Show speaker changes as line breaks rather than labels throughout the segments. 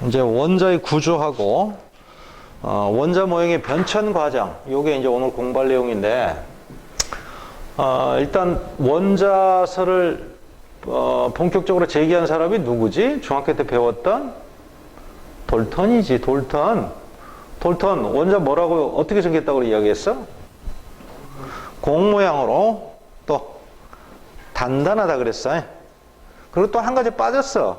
이제 원자의 구조하고 원자 모형의 변천 과정, 요게 이제 오늘 공부할 내용인데, 일단 원자설을 본격적으로 제기한 사람이 누구지? 중학교 때 배웠던 돌턴이지. 돌턴 원자 뭐라고 어떻게 생겼다고 이야기했어? 공 모양으로 또 단단하다 그랬어. 그리고 또 한 가지 빠졌어.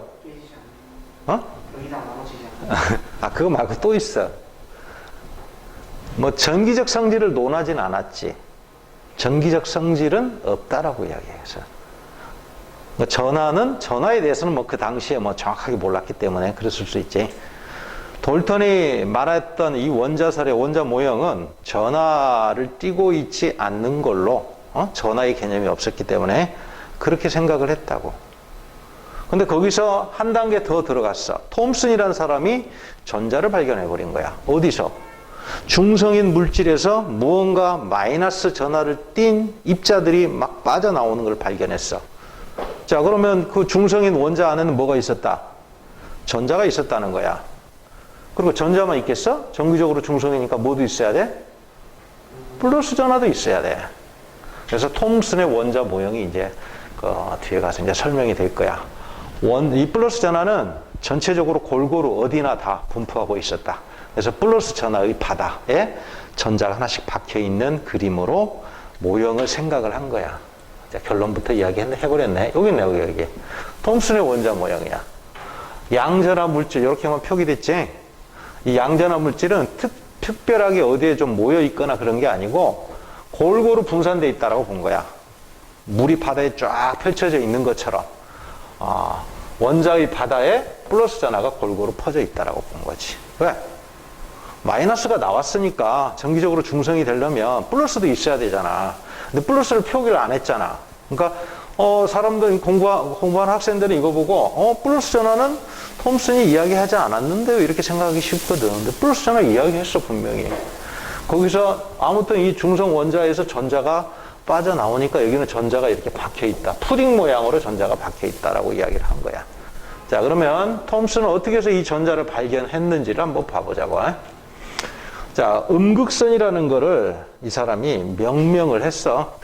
그거 말고 또 있어. 뭐 전기적 성질을 논하진 않았지. 전기적 성질은 없다라고 이야기해서. 뭐 전하에 대해서는 뭐 그 당시에 뭐 정확하게 몰랐기 때문에 그랬을 수 있지. 돌턴이 말했던 이 원자설의 원자 모형은 전하를 띠고 있지 않는 걸로, 전하의 개념이 없었기 때문에 그렇게 생각을 했다고. 근데 거기서 한 단계 더 들어갔어. 톰슨이라는 사람이 전자를 발견해 버린 거야. 어디서? 중성인 물질에서 무언가 마이너스 전하를 띤 입자들이 막 빠져나오는 걸 발견했어. 자, 그러면 그 중성인 원자 안에는 뭐가 있었다? 전자가 있었다는 거야. 그리고 전자만 있겠어? 정기적으로 중성이니까 뭐도 있어야 돼? 플러스 전하도 있어야 돼. 그래서 톰슨의 원자 모형이 이제 뒤에 가서 이제 설명이 될 거야. 이 플러스 전하는 전체적으로 골고루 어디나 다 분포하고 있었다. 그래서 플러스 전하의 바다에 전자가 하나씩 박혀 있는 그림으로 모형을 생각을 한 거야. 자, 결론부터 이야기해버렸네. 여기 있네, 여기. 톰슨의 원자 모형이야. 양전하 물질, 이렇게만 표기됐지? 이 양전하 물질은 특별하게 어디에 좀 모여 있거나 그런 게 아니고 골고루 분산되어 있다라고 본 거야. 물이 바다에 쫙 펼쳐져 있는 것처럼 원자의 바다에 플러스 전하가 골고루 퍼져 있다라고 본 거지. 왜? 마이너스가 나왔으니까 정기적으로 중성이 되려면 플러스도 있어야 되잖아. 근데 플러스를 표기를 안 했잖아. 그러니까 사람들 공부한 학생들은 이거 보고 플러스 전하는 톰슨이 이야기하지 않았는데요, 이렇게 생각하기 쉽거든. 근데 플러스 전하 이야기했어, 분명히. 거기서 아무튼 이 중성 원자에서 전자가 빠져나오니까 여기는 전자가 이렇게 박혀있다. 푸딩 모양으로 전자가 박혀있다라고 이야기를 한 거야. 자, 그러면 톰슨은 어떻게 해서 이 전자를 발견했는지를 한번 봐보자고. 자, 음극선이라는 거를 이 사람이 명명을 했어.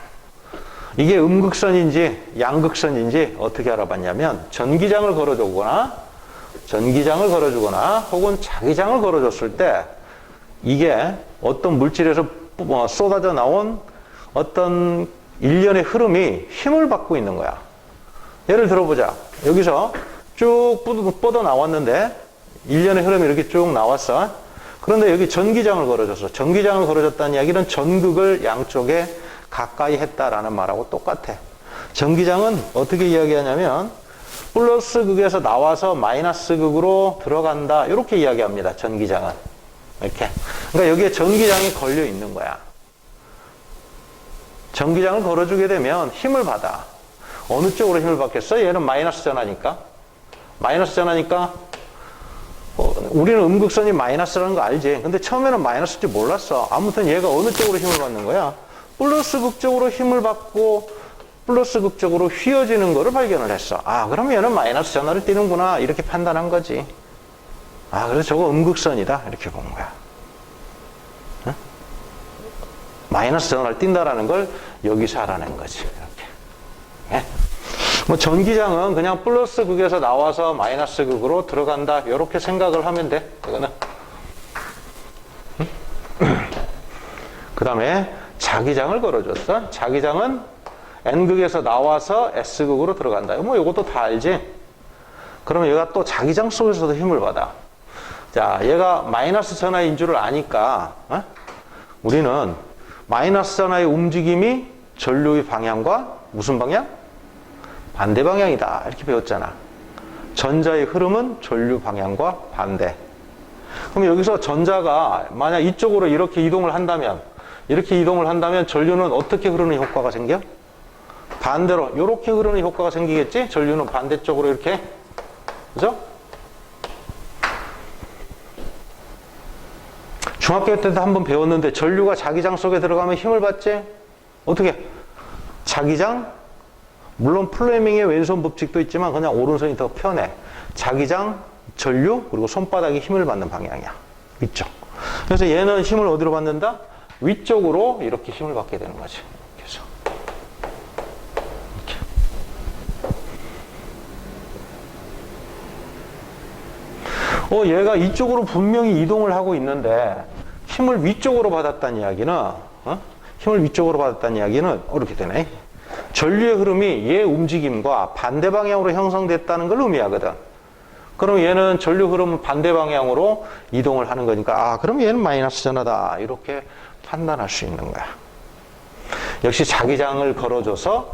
이게 음극선인지 양극선인지 어떻게 알아봤냐면 전기장을 걸어주거나 혹은 자기장을 걸어줬을 때 이게 어떤 물질에서 쏟아져 나온 어떤 일련의 흐름이 힘을 받고 있는 거야. 예를 들어보자. 여기서 쭉 뻗어 나왔는데 일련의 흐름이 이렇게 쭉 나왔어. 그런데 여기 전기장을 걸어줬어. 전기장을 걸어줬다는 이야기는 전극을 양쪽에 가까이 했다라는 말하고 똑같아. 전기장은 어떻게 이야기하냐면 플러스 극에서 나와서 마이너스 극으로 들어간다. 이렇게 이야기합니다. 전기장은. 이렇게. 그러니까 여기에 전기장이 걸려 있는 거야. 전기장을 걸어주게 되면 힘을 받아. 어느 쪽으로 힘을 받겠어? 얘는 마이너스 전하니까. 마이너스 전하니까 우리는 음극선이 마이너스라는 거 알지? 근데 처음에는 마이너스인지 몰랐어. 아무튼 얘가 어느 쪽으로 힘을 받는 거야? 플러스 극적으로 힘을 받고 플러스 극적으로 휘어지는 거를 발견을 했어. 그럼 얘는 마이너스 전하를 띠는구나. 이렇게 판단한 거지. 그래서 저거 음극선이다. 이렇게 본 거야. 응? 마이너스 전하를 띈다라는 걸 여기서 알아낸 거지. 이렇게. 예? 뭐 전기장은 그냥 플러스 극에서 나와서 마이너스 극으로 들어간다. 이렇게 생각을 하면 돼. 이거는. 그 다음에 자기장을 걸어줬어. 자기장은 N극에서 나와서 S극으로 들어간다. 뭐 이것도 다 알지? 그러면 얘가 또 자기장 속에서도 힘을 받아. 자, 얘가 마이너스 전하인 줄을 아니까 우리는 마이너스 전하의 움직임이 전류의 방향과 무슨 방향? 반대 방향이다. 이렇게 배웠잖아. 전자의 흐름은 전류 방향과 반대. 그럼 여기서 전자가 만약 이쪽으로 이렇게 이동을 한다면 전류는 어떻게 흐르는 효과가 생겨? 반대로 이렇게 흐르는 효과가 생기겠지? 전류는 반대쪽으로 이렇게. 그죠? 중학교 때도 한번 배웠는데 전류가 자기장 속에 들어가면 힘을 받지? 어떻게? 자기장? 물론 플레밍의 왼손 법칙도 있지만 그냥 오른손이 더 편해. 자기장 전류 그리고 손바닥에 힘을 받는 방향이야. 위쪽. 그래서 얘는 힘을 어디로 받는다? 위쪽으로 이렇게 힘을 받게 되는 거지. 그래서 이렇게. 얘가 이쪽으로 분명히 이동을 하고 있는데 힘을 위쪽으로 받았다는 이야기는 힘을 위쪽으로 받았다는 이야기는 이렇게 되네. 전류의 흐름이 얘 움직임과 반대 방향으로 형성됐다는 걸 의미하거든. 그럼 얘는 전류 흐름은 반대 방향으로 이동을 하는 거니까 그럼 얘는 마이너스 전하다 이렇게 판단할 수 있는 거야. 역시 자기장을 걸어줘서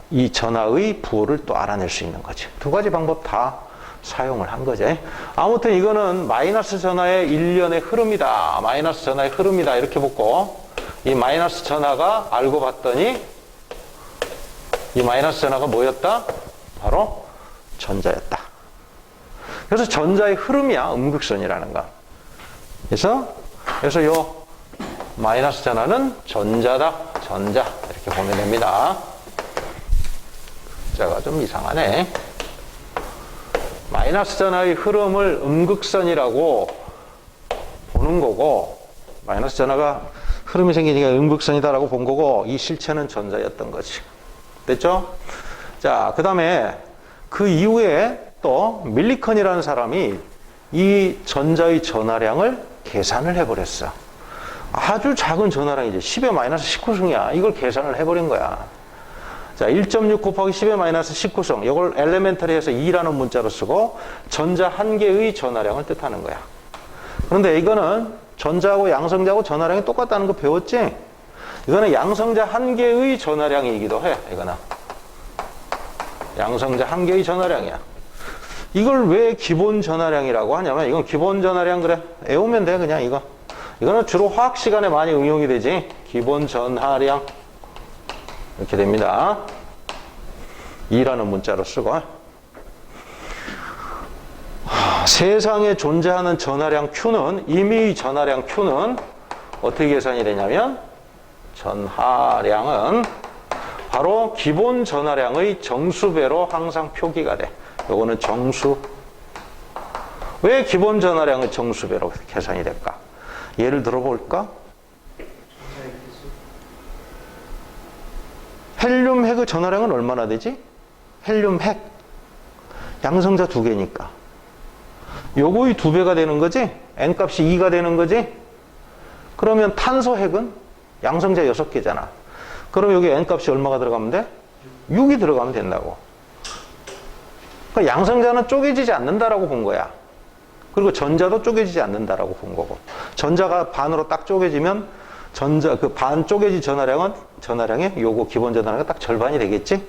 이 전하의 부호를 또 알아낼 수 있는 거지. 두 가지 방법 다 사용을 한 거지. 아무튼 이거는 마이너스 전하의 일련의 흐름이다. 마이너스 전하의 흐름이다 이렇게 보고 이 마이너스 전하가 알고 봤더니 이 마이너스 전하가 뭐였다? 바로 전자였다. 그래서 전자의 흐름이야, 음극선이라는 거. 그래서 요 마이너스 전하는 전자다, 전자. 이렇게 보면 됩니다. 글자가 좀 이상하네. 마이너스 전하의 흐름을 음극선이라고 보는 거고, 마이너스 전하가 흐름이 생기니까 음극선이다라고 본 거고, 이 실체는 전자였던 거지. 됐죠? 자, 그 다음에 그 이후에 또 밀리컨이라는 사람이 이 전자의 전하량을 계산을 해버렸어. 아주 작은 전하량이지. 10의 마이너스 19승이야. 이걸 계산을 해버린 거야. 자, 1.6 곱하기 10의 마이너스 19승. 이걸 엘레멘터리해서 2라는 문자로 쓰고 전자 한 개의 전하량을 뜻하는 거야. 그런데 이거는 전자하고 양성자하고 전하량이 똑같다는 거 배웠지? 이거는 양성자 한 개의 전하량이기도 해. 이거는. 양성자 한 개의 전하량이야. 이걸 왜 기본 전하량이라고 하냐면 이건 기본 전하량 그래. 외우면 돼 그냥 이거. 이거는 주로 화학 시간에 많이 응용이 되지. 기본 전하량 이렇게 됩니다. 2라는 문자로 쓰고 세상에 존재하는 전하량 Q는 이미 전하량 Q는 어떻게 계산이 되냐면 전하량은 바로 기본 전하량의 정수배로 항상 표기가 돼. 요거는 정수. 왜 기본 전하량의 정수배로 계산이 될까? 예를 들어볼까? 헬륨 핵의 전하량은 얼마나 되지? 헬륨 핵. 양성자 2개니까. 요거의 2배가 되는 거지? N값이 2가 되는 거지? 그러면 탄소 핵은 양성자 6개잖아. 그럼 여기 N값이 얼마가 들어가면 돼? 6이 들어가면 된다고. 그러니까 양성자는 쪼개지지 않는다라고 본 거야. 그리고 전자도 쪼개지지 않는다라고 본 거고. 전자가 반으로 딱 쪼개지면 그 반 쪼개진 전하량의 요거 기본 전하량이 딱 절반이 되겠지?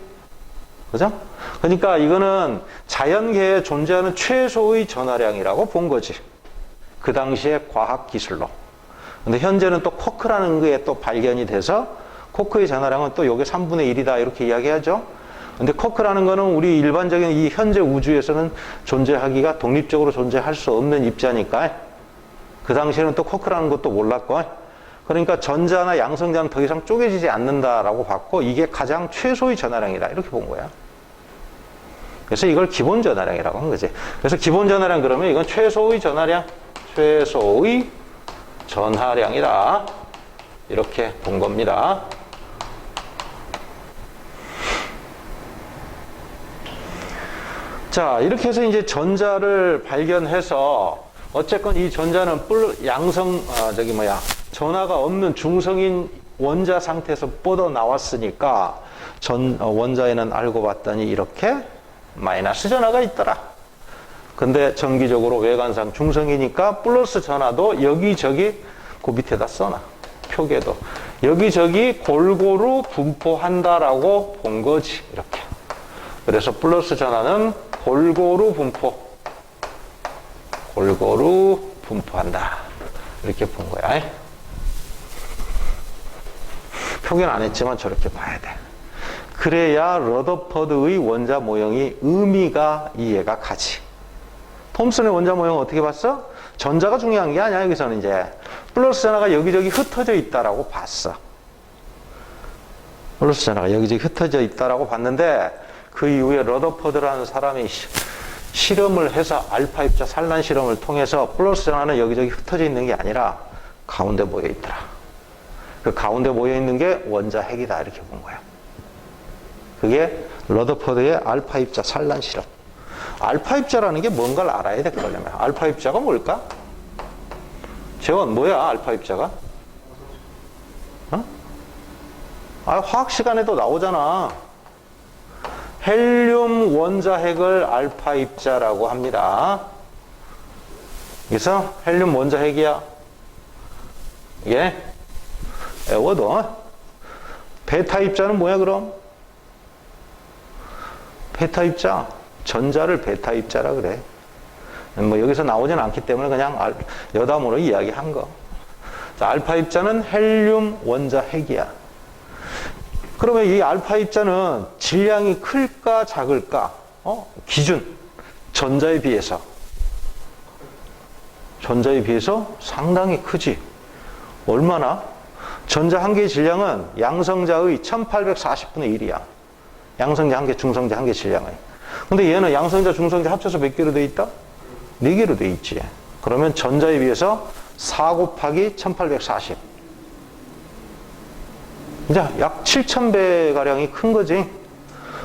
그죠? 그러니까 이거는 자연계에 존재하는 최소의 전하량이라고 본 거지. 그 당시의 과학 기술로. 근데 현재는 또 쿼크라는 게 또 발견이 돼서 쿼크의 전하량은 또 요게 3분의 1이다 이렇게 이야기하죠. 근데 쿼크라는 거는 우리 일반적인 이 현재 우주에서는 존재하기가 독립적으로 존재할 수 없는 입자니까 그 당시에는 또 쿼크라는 것도 몰랐고 그러니까 전자나 양성자는 더 이상 쪼개지지 않는다라고 봤고 이게 가장 최소의 전하량이다 이렇게 본 거야. 그래서 이걸 기본 전하량이라고 한 거지. 그래서 기본 전하량 그러면 이건 최소의 전하량, 최소의 전하량이다 이렇게 본 겁니다. 자, 이렇게 해서 이제 전자를 발견해서 어쨌건 이 전자는 전하가 없는 중성인 원자 상태에서 뻗어 나왔으니까 원자에는 알고 봤더니 이렇게 마이너스 전하가 있더라. 근데 정기적으로 외관상 중성이니까 플러스 전하도 여기저기 그 밑에다 써놔. 표계도. 여기저기 골고루 분포한다라고 본 거지. 이렇게. 그래서 플러스 전하는 골고루 분포한다. 이렇게 본 거야. 표현 안 했지만 저렇게 봐야 돼. 그래야 러더퍼드의 원자 모형이 의미가 이해가 가지. 톰슨의 원자 모형은 어떻게 봤어? 전자가 중요한 게 아니야. 여기서는 이제 플러스 전하가 여기저기 흩어져 있다라고 봤어. 플러스 전하가 여기저기 흩어져 있다라고 봤는데 그 이후에 러더퍼드라는 사람이 실험을 해서 알파 입자 산란 실험을 통해서 플러스 전하는 여기저기 흩어져 있는 게 아니라 가운데 모여 있더라. 그 가운데 모여 있는 게 원자 핵이다 이렇게 본 거야. 그게 러더퍼드의 알파 입자 산란 실험. 알파 입자라는 게 뭔가를 알아야 돼. 그러려면 알파 입자가 뭘까? 재원 뭐야 알파 입자가? 어? 화학 시간에도 나오잖아. 헬륨 원자핵을 알파 입자라고 합니다. 그래서 헬륨 원자핵이야. 예? 애워도. 베타 입자는 뭐야 그럼? 베타 입자. 전자를 베타 입자라 그래. 뭐 여기서 나오진 않기 때문에 그냥 여담으로 이야기한 거. 자, 알파 입자는 헬륨 원자핵이야. 그러면 이 알파 입자는 질량이 클까 작을까? 기준 전자에 비해서 상당히 크지. 얼마나? 전자 한 개의 질량은 양성자의 1840분의 1이야. 양성자 한 개, 중성자 한 개 질량의. 근데 얘는 양성자, 중성자 합쳐서 몇 개로 돼 있다? 4개로 돼 있지. 그러면 전자에 비해서 4 곱하기 1840. 이제 약 7000배 가량이 큰 거지.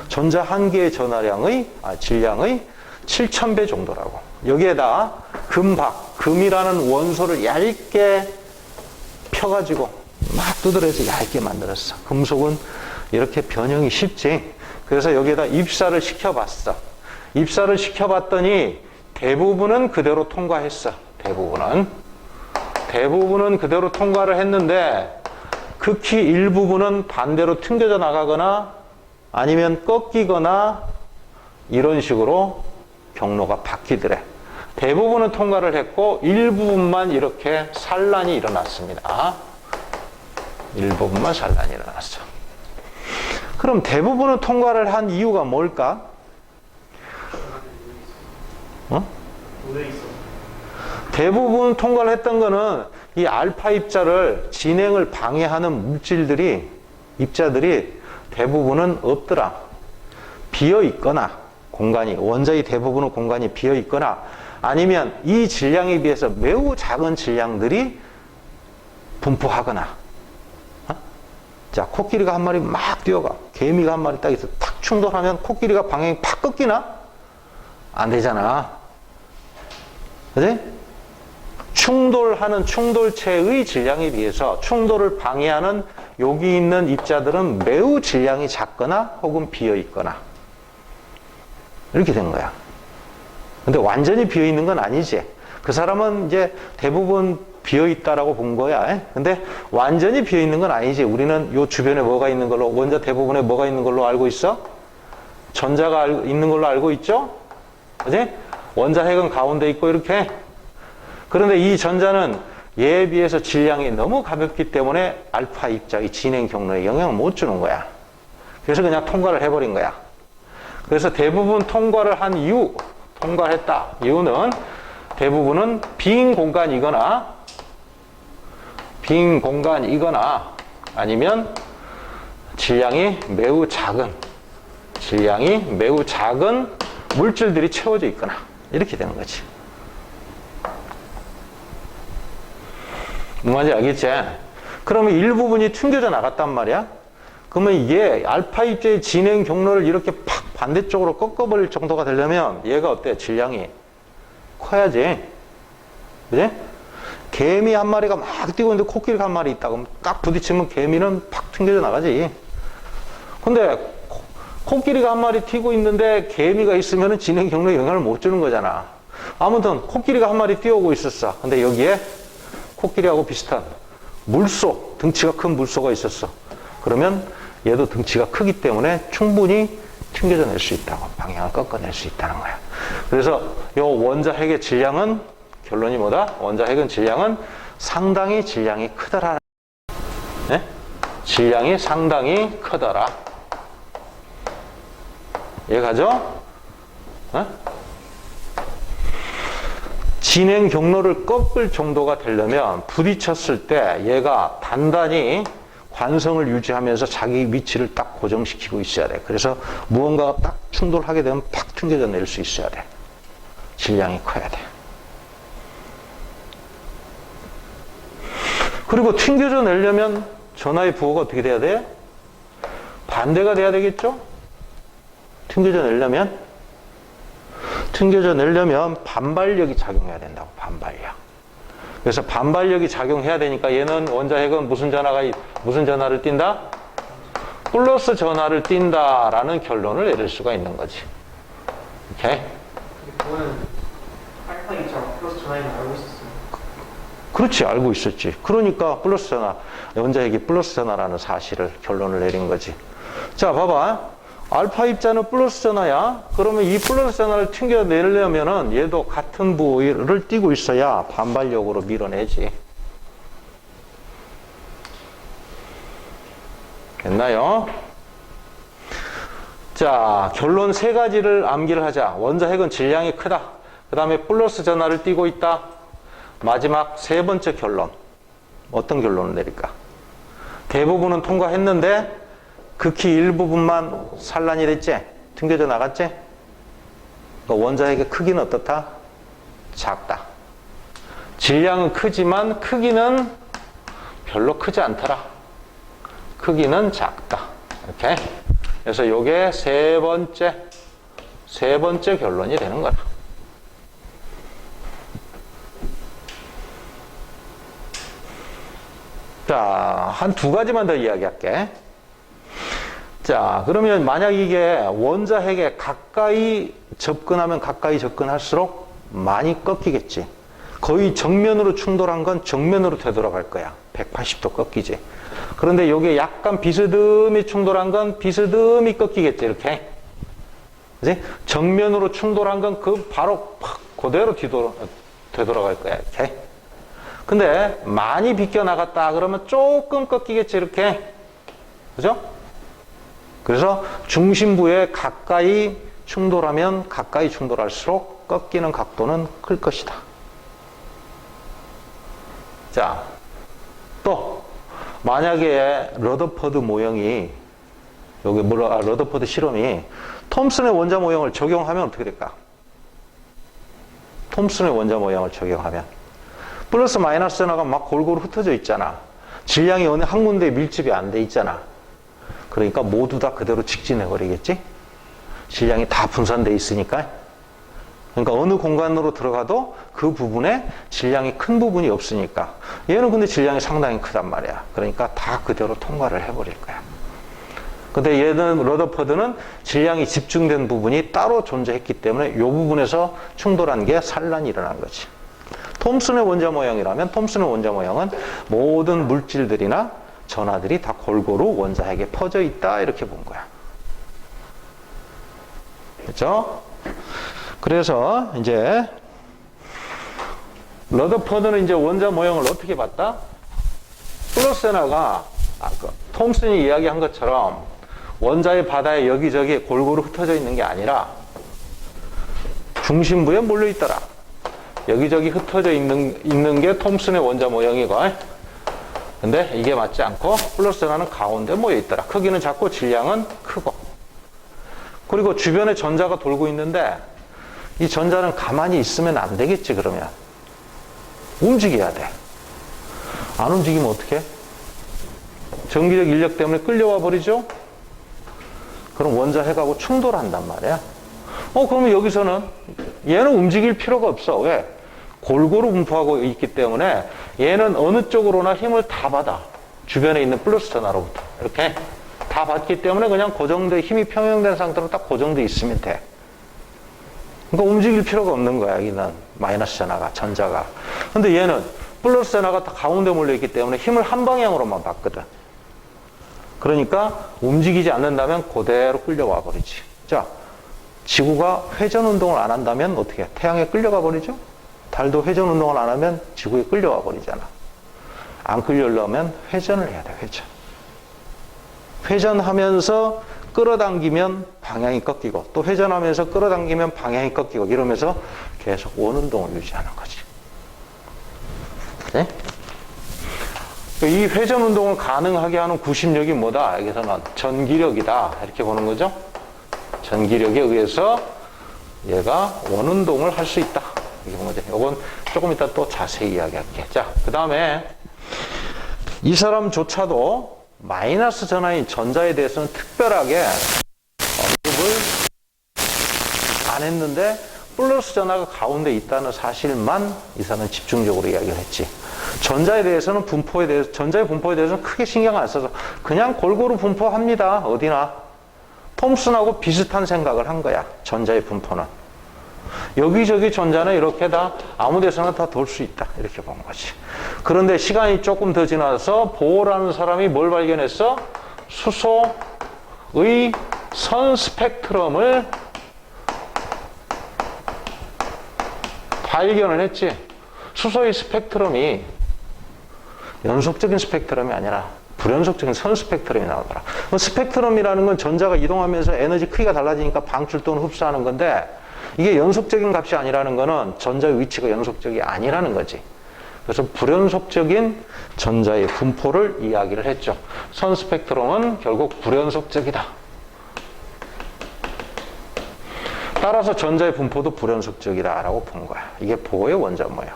전자 한 개의 질량의 7000배 정도라고. 여기에다 금이라는 원소를 얇게 펴가지고 막 두드려서 얇게 만들었어. 금속은 이렇게 변형이 쉽지. 그래서 여기에다 입사를 시켜봤어. 입사를 시켜봤더니 대부분은 그대로 통과했어. 대부분은 그대로 통과를 했는데 극히 일부분은 반대로 튕겨져 나가거나 아니면 꺾이거나 이런 식으로 경로가 바뀌더래. 대부분은 통과를 했고 일부분만 이렇게 산란이 일어났습니다. 일부분만 산란이 일어났어. 그럼 대부분은 통과를 한 이유가 뭘까? 대부분 통과를 했던 거는 이 알파 진행을 방해하는 입자들이 대부분은 없더라. 비어 있거나 원자의 대부분의 공간이 비어 있거나 아니면 이 질량에 비해서 매우 작은 질량들이 분포하거나. 자, 코끼리가 한 마리 막 뛰어가. 개미가 한 마리 딱 있어. 탁 충돌하면 코끼리가 방향이 팍 꺾이나? 안 되잖아. 그지? 충돌하는 충돌체의 질량에 비해서 충돌을 방해하는 여기 있는 입자들은 매우 질량이 작거나 혹은 비어 있거나 이렇게 된 거야. 근데 완전히 비어 있는 건 아니지. 그 사람은 이제 대부분 비어 있다라고 본 거야. 근데 완전히 비어 있는 건 아니지. 우리는 요 주변에 뭐가 있는 걸로, 원자 대부분에 뭐가 있는 걸로 알고 있어? 전자가 있는 걸로 알고 있죠? 그지? 원자 핵은 가운데 있고 이렇게. 그런데 이 전자는 얘에 비해서 질량이 너무 가볍기 때문에 알파 입자의 진행 경로에 영향을 못 주는 거야. 그래서 그냥 통과를 해버린 거야. 그래서 대부분 통과를 한 통과했다. 이유는 대부분은 빈 공간이거나 아니면 질량이 매우 작은 물질들이 채워져 있거나 이렇게 되는 거지. 뭔지 알겠지? 그러면 일부분이 튕겨져 나갔단 말이야. 그러면 이게 알파 입자의 진행 경로를 이렇게 팍 반대쪽으로 꺾어버릴 정도가 되려면 얘가 어때? 질량이 커야지. 그지? 개미 한 마리가 막 뛰고 있는데 코끼리가 한 마리 있다. 그럼 딱 부딪히면 개미는 팍 튕겨져 나가지. 근데 코끼리가 한 마리 튀고 있는데 개미가 있으면 진행 경로에 영향을 못 주는 거잖아. 아무튼 코끼리가 한 마리 뛰어오고 있었어. 근데 여기에 코끼리하고 비슷한 덩치가 큰 물소가 있었어. 그러면 얘도 덩치가 크기 때문에 충분히 튕겨져 낼 수 있다고, 방향을 꺾어낼 수 있다는 거야. 그래서 이 원자핵의 질량은, 결론이 뭐다? 원자핵은 질량은 상당히 질량이 크더라. 네? 질량이 상당히 크더라. 이해가죠? 네? 진행 경로를 꺾을 정도가 되려면 부딪혔을 때 얘가 단단히 관성을 유지하면서 자기 위치를 딱 고정시키고 있어야 돼. 그래서 무언가가 딱 충돌하게 되면 팍 튕겨져 낼 수 있어야 돼. 질량이 커야 돼. 그리고 튕겨져 내려면 전하의 부호가 어떻게 돼야 돼? 반대가 돼야 되겠죠? 튕겨져 내려면 반발력이 작용해야 된다고, 반발력. 그래서 반발력이 작용해야 되니까 얘는 원자핵은 무슨 전하를 띈다? 플러스 전하를 띈다라는 결론을 내릴 수가 있는 거지. 오케이?
그거는 알파 입장 플러스 전화인 알고 있었어요.
그렇지, 알고 있었지. 그러니까 플러스 전하, 원자핵이 플러스 전하라는 사실을 결론을 내린 거지. 자, 봐봐. 알파 입자는 플러스 전하야. 그러면 이 플러스 전하를 튕겨내려면은 얘도 같은 부호를 띄고 있어야 반발력으로 밀어내지. 됐나요? 자, 결론 세 가지를 암기를 하자. 원자핵은 질량이 크다. 그 다음에 플러스 전하를 띄고 있다. 마지막 세 번째 결론. 어떤 결론을 내릴까? 대부분은 통과했는데 극히 일부분만 산란이 됐지? 튕겨져 나갔지? 원자핵의 크기는 어떻다? 작다. 질량은 크지만 크기는 별로 크지 않더라. 크기는 작다. 이렇게. 그래서 요게 세 번째 결론이 되는 거다. 자, 한 두 가지만 더 이야기할게. 자, 그러면 만약 이게 원자핵에 가까이 접근하면 가까이 접근할수록 많이 꺾이겠지. 거의 정면으로 충돌한 건 정면으로 되돌아갈 거야. 180도 꺾이지. 그런데 이게 약간 비스듬히 충돌한 건 비스듬히 꺾이겠지. 이렇게. 그지? 정면으로 충돌한 건 그 바로 팍 그대로 되돌아갈 거야. 이렇게. 근데 많이 비껴나갔다 그러면 조금 꺾이겠지. 이렇게. 그죠? 그래서 중심부에 가까이 충돌하면 가까이 충돌할수록 꺾이는 각도는 클 것이다. 자, 또 만약에 러더퍼드 모형이 러더퍼드 실험이 톰슨의 원자 모형을 적용하면 어떻게 될까? 톰슨의 원자 모형을 적용하면 플러스 마이너스 전하가 막 골고루 흩어져 있잖아. 질량이 어느 한 군데에 밀집이 안 돼 있잖아. 그러니까 모두 다 그대로 직진해 버리겠지? 질량이 다 분산돼 있으니까. 그러니까 어느 공간으로 들어가도 그 부분에 질량이 큰 부분이 없으니까. 얘는 근데 질량이 상당히 크단 말이야. 그러니까 다 그대로 통과를 해버릴 거야. 근데 얘는 러더퍼드는 질량이 집중된 부분이 따로 존재했기 때문에 이 부분에서 충돌한 게 산란이 일어난 거지. 톰슨의 원자 모형이라면 톰슨의 원자 모형은 모든 물질들이나 전하들이 다 골고루 원자핵에 퍼져 있다 이렇게 본 거야. 그렇죠? 그래서 이제 러더퍼드는 이제 원자 모형을 어떻게 봤다? 플러스 전하가 톰슨이 이야기한 것처럼 원자의 바다에 여기저기 골고루 흩어져 있는 게 아니라 중심부에 몰려 있더라. 여기저기 흩어져 있는 게 톰슨의 원자 모형이고, 근데 이게 맞지 않고 플러스 전하는 가운데 모여 있더라. 크기는 작고 질량은 크고. 그리고 주변에 전자가 돌고 있는데 이 전자는 가만히 있으면 안 되겠지. 그러면 움직여야 돼. 안 움직이면 어떡해? 전기적 인력 때문에 끌려와 버리죠? 그럼 원자핵하고 충돌한단 말이야. 그러면 여기서는 얘는 움직일 필요가 없어. 왜? 골고루 분포하고 있기 때문에 얘는 어느 쪽으로나 힘을 다 받아. 주변에 있는 플러스 전하로부터. 이렇게 다 받기 때문에 그냥 고정돼, 힘이 평형된 상태로 딱 고정돼 있으면 돼. 그러니까 움직일 필요가 없는 거야. 여기는 마이너스 전하가, 전자가. 근데 얘는 플러스 전하가 다 가운데 몰려있기 때문에 힘을 한 방향으로만 받거든. 그러니까 움직이지 않는다면 그대로 끌려와 버리지. 자, 지구가 회전 운동을 안 한다면 어떻게 해? 태양에 끌려가 버리죠? 달도 회전 운동을 안 하면 지구에 끌려와 버리잖아. 안 끌려오려면 회전을 해야 돼, 회전. 회전하면서 끌어당기면 방향이 꺾이고, 또 회전하면서 끌어당기면 방향이 꺾이고, 이러면서 계속 원운동을 유지하는 거지. 네? 이 회전 운동을 가능하게 하는 구심력이 뭐다? 여기서는 전기력이다. 이렇게 보는 거죠. 전기력에 의해서 얘가 원운동을 할 수 있다. 이게 뭐지? 이건 조금 이따 또 자세히 이야기할게. 자, 그 다음에 이 사람조차도 마이너스 전화인 전자에 대해서는 특별하게 언급을 안 했는데 플러스 전화가 가운데 있다는 사실만 이 사람은 집중적으로 이야기를 했지. 전자에 대해서는 전자의 분포에 대해서는 크게 신경 안 써서 그냥 골고루 분포합니다. 어디나. 톰슨하고 비슷한 생각을 한 거야. 전자의 분포는. 여기저기 전자는 이렇게 다 아무 데서나 다 돌 수 있다. 이렇게 본 거지. 그런데 시간이 조금 더 지나서 보어라는 사람이 뭘 발견했어? 수소의 선 스펙트럼을 발견을 했지. 수소의 스펙트럼이 연속적인 스펙트럼이 아니라 불연속적인 선 스펙트럼이 나오더라. 스펙트럼이라는 건 전자가 이동하면서 에너지 크기가 달라지니까 방출 또는 흡수하는 건데 이게 연속적인 값이 아니라는 거는 전자의 위치가 연속적이 아니라는 거지. 그래서 불연속적인 전자의 분포를 이야기를 했죠. 선 스펙트럼은 결국 불연속적이다. 따라서 전자의 분포도 불연속적이다라고 본 거야. 이게 보어의 원자모야.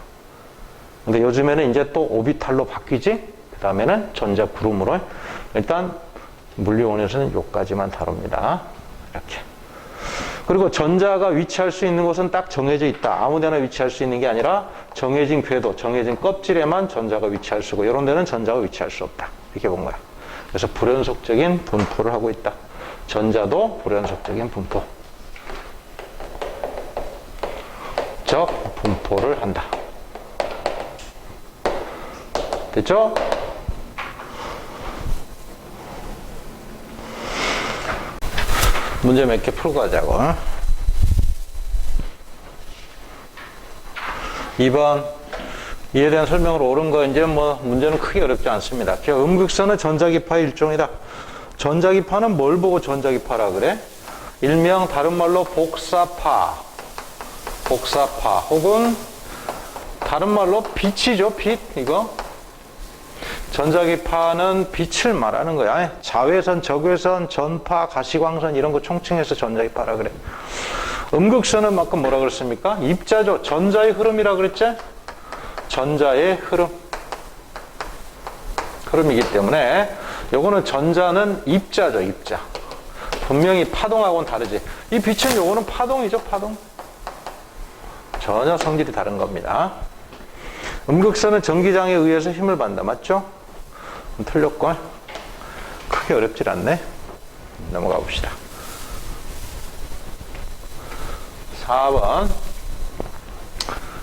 근데 요즘에는 이제 또 오비탈로 바뀌지? 그 다음에는 전자 구름으로. 일단 물리원에서는 요까지만 다룹니다. 이렇게. 그리고 전자가 위치할 수 있는 곳은 딱 정해져 있다. 아무데나 위치할 수 있는 게 아니라 정해진 궤도, 정해진 껍질에만 전자가 위치할 수 있고 이런 데는 전자가 위치할 수 없다. 이렇게 본 거야. 그래서 불연속적인 분포를 하고 있다. 전자도 불연속적인 분포. 적 분포를 한다. 됐죠? 문제 몇 개 풀고 가자고. 2번. 이에 대한 설명을 옳은 거 이제 뭐 문제는 크게 어렵지 않습니다. 음극선은 전자기파의 일종이다. 전자기파는 뭘 보고 전자기파라 그래? 일명 다른 말로 복사파 혹은 다른 말로 빛이죠. 빛. 이거 전자기파는 빛을 말하는 거야. 자외선, 적외선, 전파, 가시광선 이런 거 총칭해서 전자기파라 그래. 음극선은 아까 뭐라 그랬습니까? 입자죠. 전자의 흐름이라 그랬지? 전자의 흐름이기 때문에 요거는 전자는 입자죠. 입자. 분명히 파동하고는 다르지. 이 빛은 요거는 파동이죠. 파동. 전혀 성질이 다른 겁니다. 음극선은 전기장에 의해서 힘을 받는다. 맞죠? 틀렸걸? 크게 어렵질 않네. 넘어가 봅시다. 4번.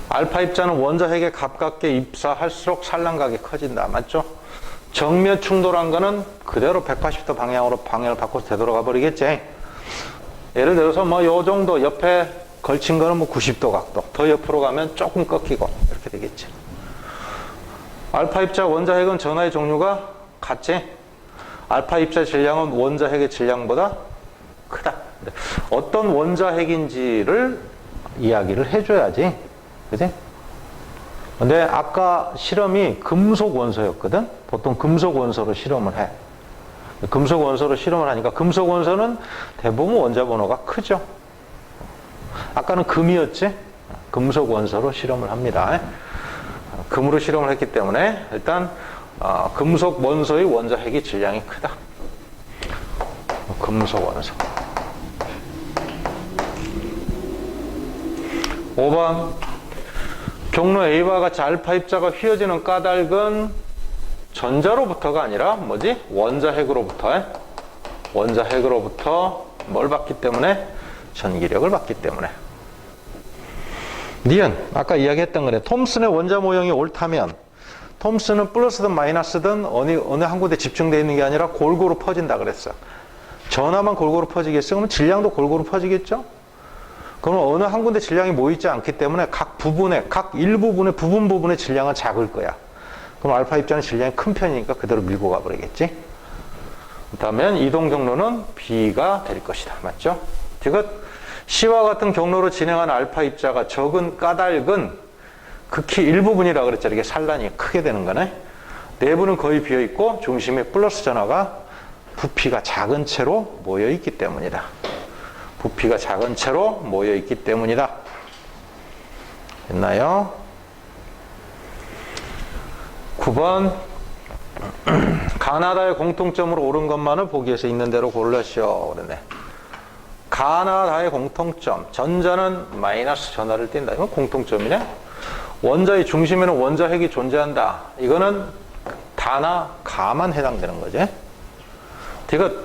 알파 입자는 원자 핵에 가깝게 입사할수록 산란각이 커진다. 맞죠? 정면 충돌한 거는 그대로 180도 방향을 바꿔서 되돌아가 버리겠지. 예를 들어서 뭐 요 정도 옆에 걸친 거는 뭐 90도 각도. 더 옆으로 가면 조금 꺾이고 이렇게 되겠지. 알파 입자 원자 핵은 전하의 종류가 같지? 알파 입자 질량은 원자 핵의 질량보다 크다. 어떤 원자 핵인지를 이야기를 해줘야지. 그지? 근데 아까 실험이 금속 원소였거든? 보통 금속 원소로 실험을 해. 금속 원소로 실험을 하니까 금속 원소는 대부분 원자 번호가 크죠? 아까는 금이었지? 금속 원소로 실험을 합니다. 금으로 실험을 했기 때문에 일단 금속 원소의 원자 핵이 질량이 크다. 금속 원소. 5번. 경로 A와 같이 알파 입자가 휘어지는 까닭은 전자로부터가 아니라 뭐지? 원자 핵으로부터. 원자 핵으로부터 뭘 받기 때문에? 전기력을 받기 때문에. 니은 아까 이야기했던 거네. 톰슨의 원자 모형이 옳다면 톰슨은 플러스든 마이너스든 어느 한 군데 집중되어 있는 게 아니라 골고루 퍼진다 그랬어. 전하만 골고루 퍼지겠어? 그러면 질량도 골고루 퍼지겠죠? 그러면 어느 한 군데 질량이 모이지 않기 때문에 각 일부분의 부분의 질량은 작을 거야. 그럼 알파 입자는 질량이 큰 편이니까 그대로 밀고 가버리겠지? 그렇다면 이동 경로는 B가 될 것이다. 맞죠? 즉 C와 같은 경로로 진행한 알파 입자가 적은 까닭은 극히 일부분이라 그랬죠. 이게 산란이 크게 되는 거네. 내부는 거의 비어있고 중심에 플러스 전하가 부피가 작은 채로 모여있기 때문이다. 부피가 작은 채로 모여 있기 때문이다. 됐나요? 9번 가나다의 공통점으로 옳은 것만을 보기에서 있는 대로 고르시오. 그러네. 가나다의 공통점. 전자는 마이너스 전하를 띈다. 이건 공통점이네. 원자의 중심에는 원자 핵이 존재한다. 이거는 다나 가만 해당되는 거지. 그러니까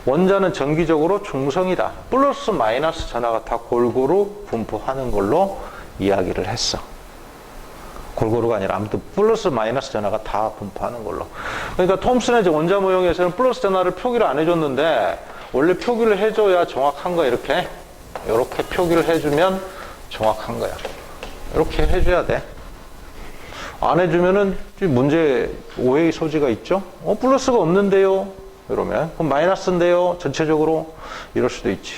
원자는 정기적으로 중성이다. 플러스 마이너스 전하가 다 골고루 분포하는 걸로 이야기를 했어. 골고루가 아니라 아무튼 플러스 마이너스 전하가 다 분포하는 걸로. 그러니까 톰슨의 원자 모형에서는 플러스 전하를 표기를 안 해줬는데 원래 표기를 해줘야 정확한 거야. 이렇게 표기를 해주면 정확한 거야. 이렇게 해줘야 돼. 안 해주면은 문제 오해의 소지가 있죠. 플러스가 없는데요. 이러면 그럼 마이너스인데요. 전체적으로 이럴 수도 있지.